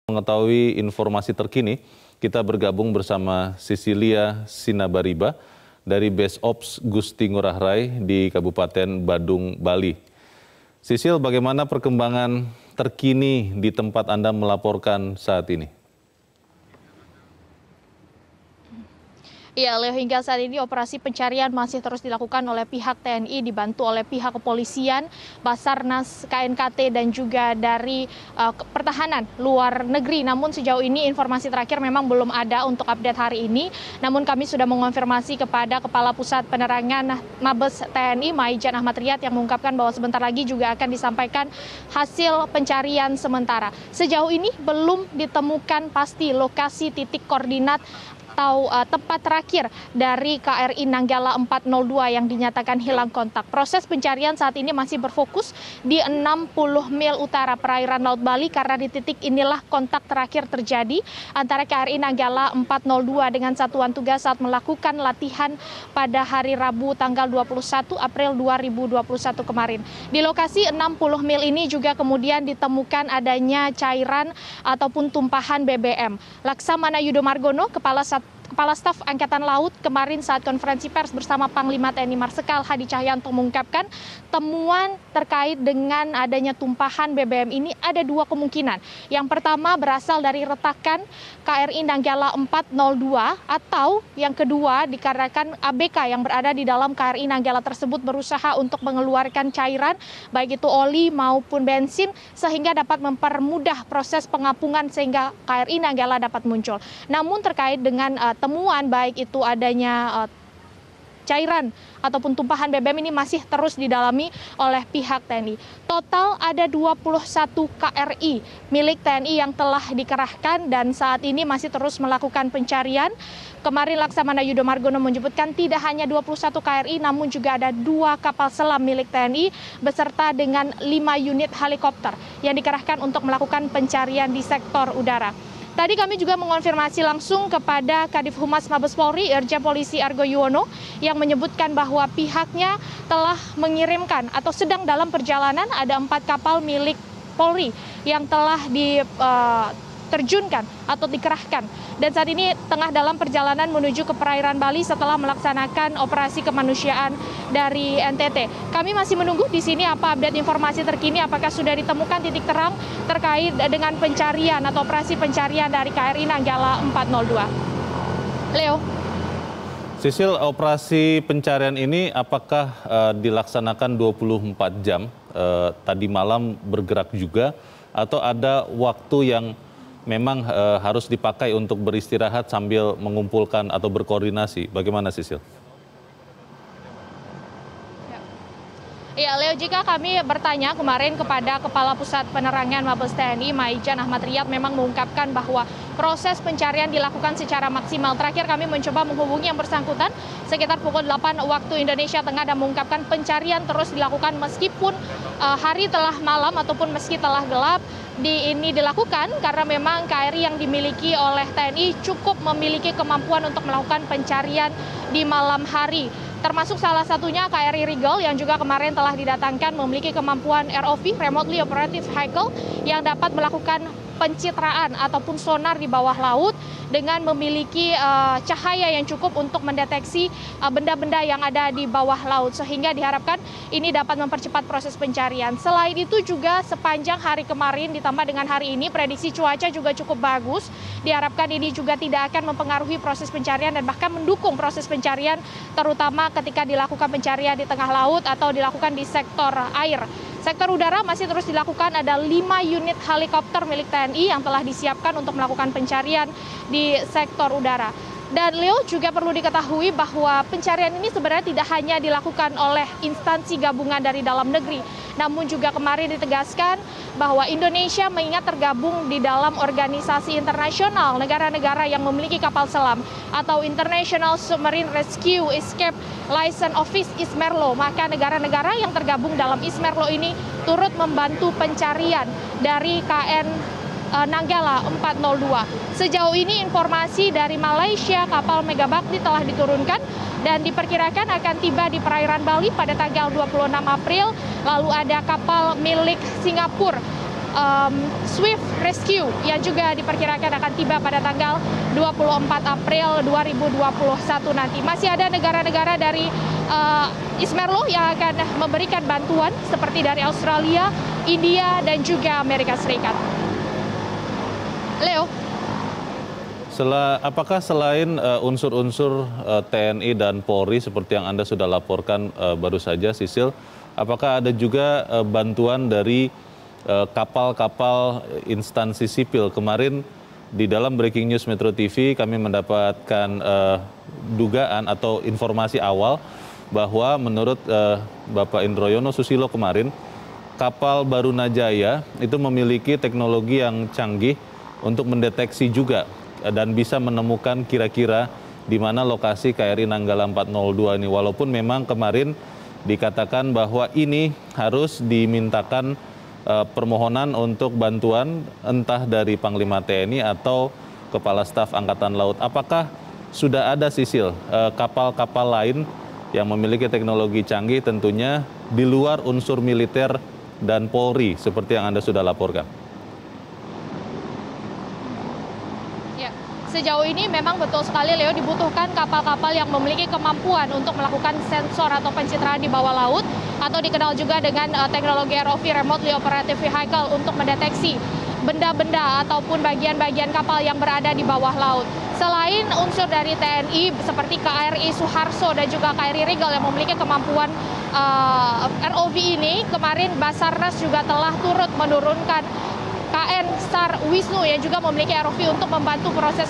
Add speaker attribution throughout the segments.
Speaker 1: Mengetahui informasi terkini, kita bergabung bersama Cecilia Sinabariba dari Base Ops Gusti Ngurah Rai di Kabupaten Badung, Bali. Sisil, bagaimana perkembangan terkini di tempat Anda melaporkan saat ini?
Speaker 2: Ya, Leo, hingga saat ini operasi pencarian masih terus dilakukan oleh pihak TNI, dibantu oleh pihak kepolisian, Basarnas, KNKT, dan juga dari pertahanan luar negeri. Namun sejauh ini informasi terakhir memang belum ada untuk update hari ini. Namun kami sudah mengonfirmasi kepada Kepala Pusat Penerangan Mabes TNI, Maijan Ahmad Riyad, yang mengungkapkan bahwa sebentar lagi juga akan disampaikan hasil pencarian sementara. Sejauh ini belum ditemukan pasti lokasi titik koordinat atau tempat terakhir dari KRI Nanggala 402 yang dinyatakan hilang kontak. Proses pencarian saat ini masih berfokus di 60 mil utara perairan Laut Bali karena di titik inilah kontak terakhir terjadi antara KRI Nanggala 402 dengan satuan tugas saat melakukan latihan pada hari Rabu tanggal 21 April 2021 kemarin. Di lokasi 60 mil ini juga kemudian ditemukan adanya cairan ataupun tumpahan BBM. Laksamana Yudo Margono, Kepala Staf Angkatan Laut, kemarin saat konferensi pers bersama Panglima TNI Marsikal Hadi Cahyanto mengungkapkan temuan terkait dengan adanya tumpahan BBM ini ada dua kemungkinan. Yang pertama berasal dari retakan KRI Nanggala 402 atau yang kedua dikarenakan ABK yang berada di dalam KRI Nanggala tersebut berusaha untuk mengeluarkan cairan baik itu oli maupun bensin sehingga dapat mempermudah proses pengapungan sehingga KRI Nanggala dapat muncul. Namun terkait dengan temuan baik itu adanya cairan ataupun tumpahan BBM ini masih terus didalami oleh pihak TNI. Total ada 21 KRI milik TNI yang telah dikerahkan dan saat ini masih terus melakukan pencarian. Kemarin Laksamana Yudo Margono menyebutkan tidak hanya 21 KRI namun juga ada 2 kapal selam milik TNI beserta dengan 5 unit helikopter yang dikerahkan untuk melakukan pencarian di sektor udara. Tadi kami juga mengonfirmasi langsung kepada Kadif Humas Mabes Polri, Irjen Polisi Argo Yuwono, yang menyebutkan bahwa pihaknya telah mengirimkan atau sedang dalam perjalanan ada 4 kapal milik Polri yang telah diterjunkan atau dikerahkan. Dan saat ini tengah dalam perjalanan menuju ke perairan Bali setelah melaksanakan operasi kemanusiaan dari NTT. Kami masih menunggu di sini apa update informasi terkini, apakah sudah ditemukan titik terang terkait dengan pencarian atau operasi pencarian dari KRI Nanggala 402. Leo.
Speaker 1: Sisil, operasi pencarian ini apakah dilaksanakan 24 jam? Tadi malam bergerak juga atau ada waktu yang memang harus dipakai untuk beristirahat sambil mengumpulkan atau berkoordinasi? Bagaimana, Sisil?
Speaker 2: Ya, Leo, jika kami bertanya kemarin kepada Kepala Pusat Penerangan Mabes TNI, Maijan Ahmad Riyad, memang mengungkapkan bahwa proses pencarian dilakukan secara maksimal. Terakhir kami mencoba menghubungi yang bersangkutan sekitar pukul 8 waktu Indonesia Tengah dan mengungkapkan pencarian terus dilakukan meskipun hari telah malam ataupun meski telah gelap. Ini dilakukan karena memang KRI yang dimiliki oleh TNI cukup memiliki kemampuan untuk melakukan pencarian di malam hari. Termasuk salah satunya KRI Rigel yang juga kemarin telah didatangkan memiliki kemampuan ROV, Remotely Operative Vehicle, yang dapat melakukan pencitraan ataupun sonar di bawah laut dengan memiliki cahaya yang cukup untuk mendeteksi benda-benda yang ada di bawah laut sehingga diharapkan ini dapat mempercepat proses pencarian. Selain itu juga sepanjang hari kemarin ditambah dengan hari ini prediksi cuaca juga cukup bagus. Diharapkan ini juga tidak akan mempengaruhi proses pencarian dan bahkan mendukung proses pencarian terutama ketika dilakukan pencarian di tengah laut atau dilakukan di sektor air. Sektor udara masih terus dilakukan, ada 5 unit helikopter milik TNI yang telah disiapkan untuk melakukan pencarian di sektor udara. Dan Leo, juga perlu diketahui bahwa pencarian ini sebenarnya tidak hanya dilakukan oleh instansi gabungan dari dalam negeri, namun juga kemarin ditegaskan bahwa Indonesia mengingat tergabung di dalam organisasi internasional negara-negara yang memiliki kapal selam atau International Submarine Rescue Escape License Office ISMERLO, maka negara-negara yang tergabung dalam ISMERLO ini turut membantu pencarian dari KN Nanggala 402. Sejauh ini informasi dari Malaysia, kapal Megabakti telah diturunkan dan diperkirakan akan tiba di perairan Bali pada tanggal 26 April. Lalu ada kapal milik Singapura Swift Rescue yang juga diperkirakan akan tiba pada tanggal 24 April 2021 nanti. Masih ada negara-negara dari Ismerlo yang akan memberikan bantuan seperti dari Australia, India, dan juga Amerika Serikat. Leo.
Speaker 1: Apakah selain unsur-unsur TNI dan Polri seperti yang Anda sudah laporkan baru saja, Sisil, apakah ada juga bantuan dari kapal-kapal instansi sipil? Kemarin di dalam Breaking News Metro TV kami mendapatkan dugaan atau informasi awal bahwa menurut Bapak Indroyono Susilo kemarin, kapal Barunajaya itu memiliki teknologi yang canggih untuk mendeteksi juga dan bisa menemukan kira-kira di mana lokasi KRI Nanggala 402 ini. Walaupun memang kemarin dikatakan bahwa ini harus dimintakan permohonan untuk bantuan entah dari Panglima TNI atau Kepala Staf Angkatan Laut. Apakah sudah ada, Sisil, kapal-kapal lain yang memiliki teknologi canggih tentunya di luar unsur militer dan Polri seperti yang Anda sudah laporkan?
Speaker 2: Sejauh ini memang betul sekali, Leo, dibutuhkan kapal-kapal yang memiliki kemampuan untuk melakukan sensor atau pencitraan di bawah laut, atau dikenal juga dengan teknologi ROV, Remotely Operative Vehicle, untuk mendeteksi benda-benda ataupun bagian-bagian kapal yang berada di bawah laut. Selain unsur dari TNI seperti KRI Suharto dan juga KRI Rigel yang memiliki kemampuan ROV ini, kemarin Basarnas juga telah turut menurunkan KN SAR Wisnu yang juga memiliki ROV untuk membantu proses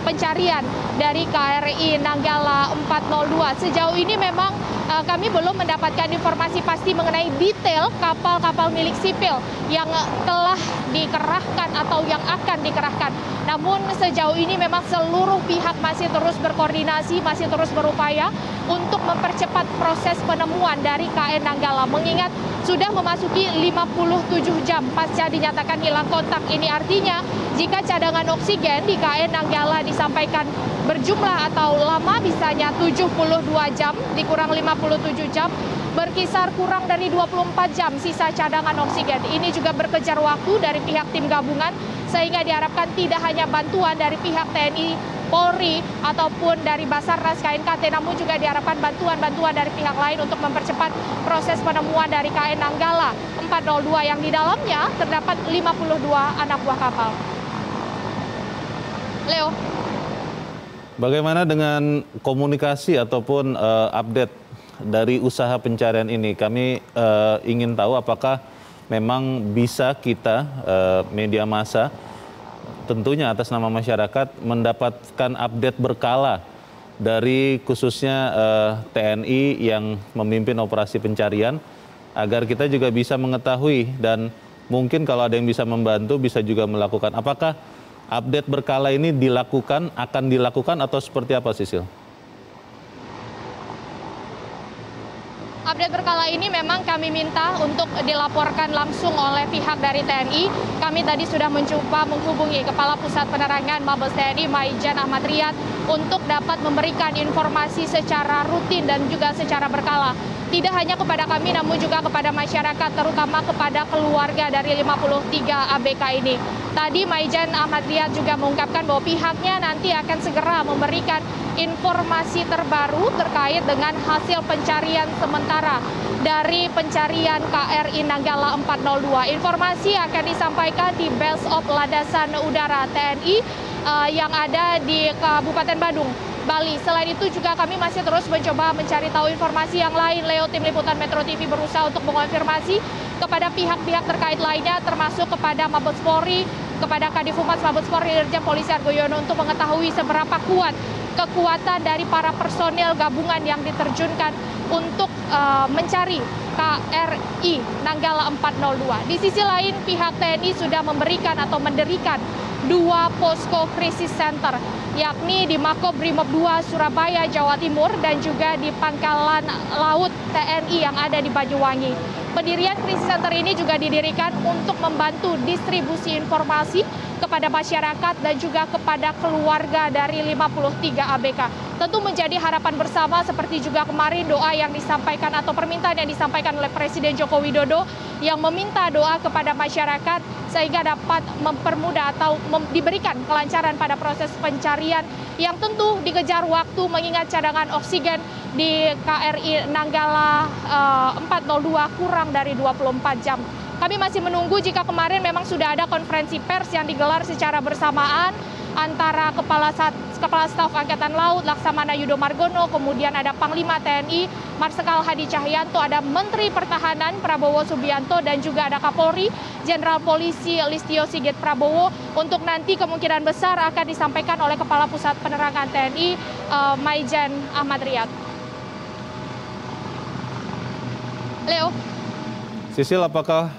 Speaker 2: pencarian dari KRI Nanggala 402. Sejauh ini memang kami belum mendapatkan informasi pasti mengenai detail kapal-kapal milik sipil yang telah dikerahkan atau yang akan dikerahkan. Namun sejauh ini memang seluruh pihak masih terus berkoordinasi, masih terus berupaya untuk mempercepat proses penemuan dari KN Nanggala. Mengingat sudah memasuki 57 jam pasca dinyatakan hilang kontak. Ini artinya jika cadangan oksigen di KN Nanggala disampaikan berjumlah atau lama bisanya 72 jam, dikurang 57 jam, berkisar kurang dari 24 jam sisa cadangan oksigen. Ini juga berkejar waktu dari pihak tim gabungan, sehingga diharapkan tidak hanya bantuan dari pihak TNI, Polri, ataupun dari Basarnas KNKT, namun juga diharapkan bantuan-bantuan dari pihak lain untuk mempercepat proses penemuan dari KN Nanggala 402 yang di dalamnya terdapat 52 anak buah kapal. Leo.
Speaker 1: Bagaimana dengan komunikasi ataupun update dari usaha pencarian ini? Kami ingin tahu apakah memang bisa kita, media massa, tentunya atas nama masyarakat, mendapatkan update berkala dari khususnya TNI yang memimpin operasi pencarian, agar kita juga bisa mengetahui dan mungkin kalau ada yang bisa membantu bisa juga melakukan. Apakah update berkala ini akan dilakukan atau seperti apa, Sisil?
Speaker 2: Update berkala ini memang kami minta untuk dilaporkan langsung oleh pihak dari TNI. Kami tadi sudah mencoba menghubungi Kepala Pusat Penerangan Mabes TNI Maijen Ahmad Riyad untuk dapat memberikan informasi secara rutin dan juga secara berkala. Tidak hanya kepada kami namun juga kepada masyarakat, terutama kepada keluarga dari 53 ABK ini. Tadi Maijen Ahmad Riyad juga mengungkapkan bahwa pihaknya nanti akan segera memberikan informasi terbaru terkait dengan hasil pencarian sementara dari pencarian KRI Nanggala 402. Informasi akan disampaikan di Base of Landasan Udara TNI yang ada di Kabupaten Badung, Bali. Selain itu juga kami masih terus mencoba mencari tahu informasi yang lain. Leo, tim liputan Metro TV berusaha untuk mengonfirmasi kepada pihak-pihak terkait lainnya, termasuk kepada Mabes Polri, kepada Kadif Humas Mabes Polri Irjen Polisi Argoyono, untuk mengetahui seberapa kuat kekuatan dari para personil gabungan yang diterjunkan untuk mencari KRI Nanggala 402. Di sisi lain, pihak TNI sudah memberikan atau mendirikan 2 posko krisis center, yakni di Makobrimob 2 Surabaya, Jawa Timur, dan juga di Pangkalan Laut TNI yang ada di Banyuwangi. Pendirian krisis center ini juga didirikan untuk membantu distribusi informasi kepada masyarakat dan juga kepada keluarga dari 53 ABK. tentu menjadi harapan bersama seperti juga kemarin doa yang disampaikan atau permintaan yang disampaikan oleh Presiden Joko Widodo yang meminta doa kepada masyarakat sehingga dapat mempermudah atau diberikan kelancaran pada proses pencarian yang tentu dikejar waktu mengingat cadangan oksigen di KRI Nanggala 402 kurang dari 24 jam. Kami masih menunggu jika kemarin memang sudah ada konferensi pers yang digelar secara bersamaan antara Kepala Staf Angkatan Laut Laksamana Yudo Margono, kemudian ada Panglima TNI Marsikal Hadi Cahyanto, ada Menteri Pertahanan Prabowo Subianto, dan juga ada Kapolri Jenderal Polisi Listio Sigit Prabowo untuk nanti kemungkinan besar akan disampaikan oleh Kepala Pusat Penerangan TNI Maijen Ahmad Riyad. Leo.
Speaker 1: Sisil, apakah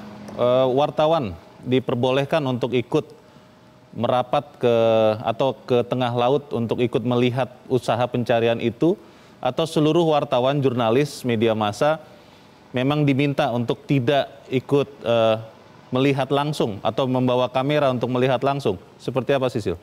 Speaker 1: wartawan diperbolehkan untuk ikut merapat ke tengah laut untuk ikut melihat usaha pencarian itu, atau seluruh wartawan, jurnalis, media massa memang diminta untuk tidak ikut melihat langsung atau membawa kamera untuk melihat langsung? Seperti apa, Sisil?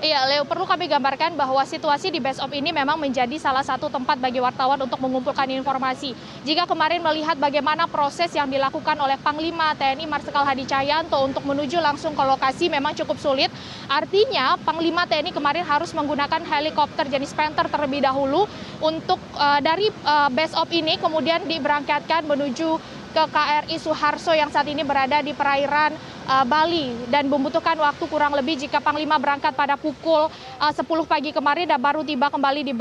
Speaker 2: Iya, Leo, perlu kami gambarkan bahwa situasi di Base Op ini memang menjadi salah satu tempat bagi wartawan untuk mengumpulkan informasi. Jika kemarin melihat bagaimana proses yang dilakukan oleh Panglima TNI Marsikal Hadi Cahyanto untuk menuju langsung ke lokasi memang cukup sulit. Artinya Panglima TNI kemarin harus menggunakan helikopter jenis Panther terlebih dahulu untuk dari Base Op ini kemudian diberangkatkan menuju ke KRI Suharto yang saat ini berada di perairan Bali dan membutuhkan waktu kurang lebih jika Panglima berangkat pada pukul 10 pagi kemarin dan baru tiba kembali di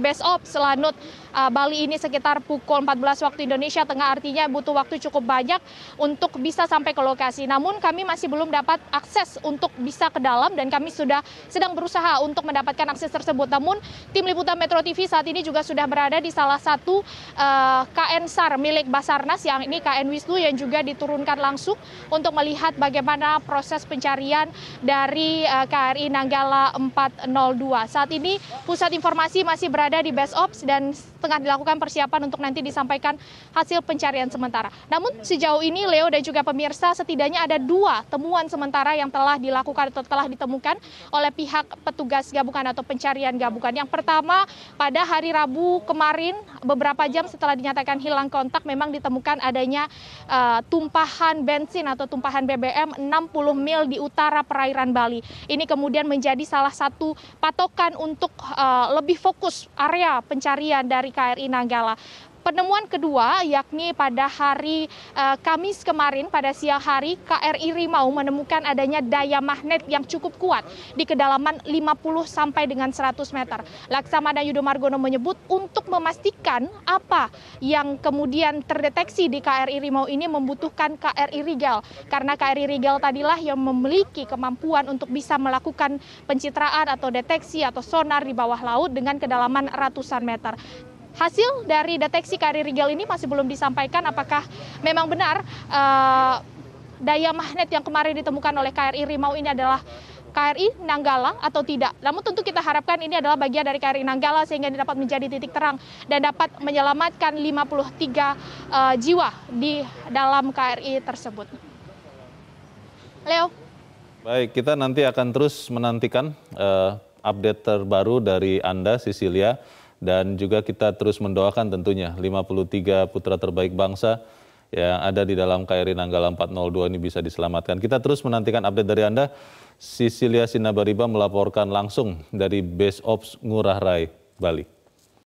Speaker 2: Base Op Selanut Bali ini sekitar pukul 14 waktu Indonesia Tengah, artinya butuh waktu cukup banyak untuk bisa sampai ke lokasi. Namun kami masih belum dapat akses untuk bisa ke dalam dan kami sedang berusaha untuk mendapatkan akses tersebut. Namun tim liputan Metro TV saat ini juga sudah berada di salah satu KN SAR milik Basarnas, yang ini KN Wisnu, yang juga diturunkan langsung untuk melihat bagaimana proses pencarian dari KRI Nanggala 402. Saat ini pusat informasi masih berada di Base Ops dan tengah dilakukan persiapan untuk nanti disampaikan hasil pencarian sementara. Namun sejauh ini Leo dan juga pemirsa, setidaknya ada 2 temuan sementara yang telah dilakukan atau telah ditemukan oleh pihak petugas gabungan atau pencarian gabungan. Yang pertama, pada hari Rabu kemarin beberapa jam setelah dinyatakan hilang kontak memang ditemukan adanya tumpahan bensin atau tumpahan BBM 60 mil di utara perairan Bali. Ini kemudian menjadi salah satu patokan untuk lebih fokus area pencarian dari KRI Nanggala. Penemuan kedua yakni pada hari Kamis kemarin pada siang hari, KRI Rimau menemukan adanya daya magnet yang cukup kuat di kedalaman 50 sampai dengan 100 meter. Laksamana Yudo Margono menyebut untuk memastikan apa yang kemudian terdeteksi di KRI Rimau ini membutuhkan KRI Rigel, karena KRI Rigel tadilah yang memiliki kemampuan untuk bisa melakukan pencitraan atau deteksi atau sonar di bawah laut dengan kedalaman ratusan meter. Hasil dari deteksi KRI Rigel ini masih belum disampaikan apakah memang benar daya magnet yang kemarin ditemukan oleh KRI Rimau ini adalah KRI Nanggala atau tidak. Namun tentu kita harapkan ini adalah bagian dari KRI Nanggala sehingga dapat menjadi titik terang dan dapat menyelamatkan 53 jiwa di dalam KRI tersebut. Leo.
Speaker 1: Baik, kita nanti akan terus menantikan update terbaru dari Anda, Sisilia. Dan juga kita terus mendoakan tentunya 53 putra terbaik bangsa yang ada di dalam KRI Nanggala 402 ini bisa diselamatkan. Kita terus menantikan update dari Anda. Sisilia Sinabariba melaporkan langsung dari Base Ops Ngurah Rai, Bali.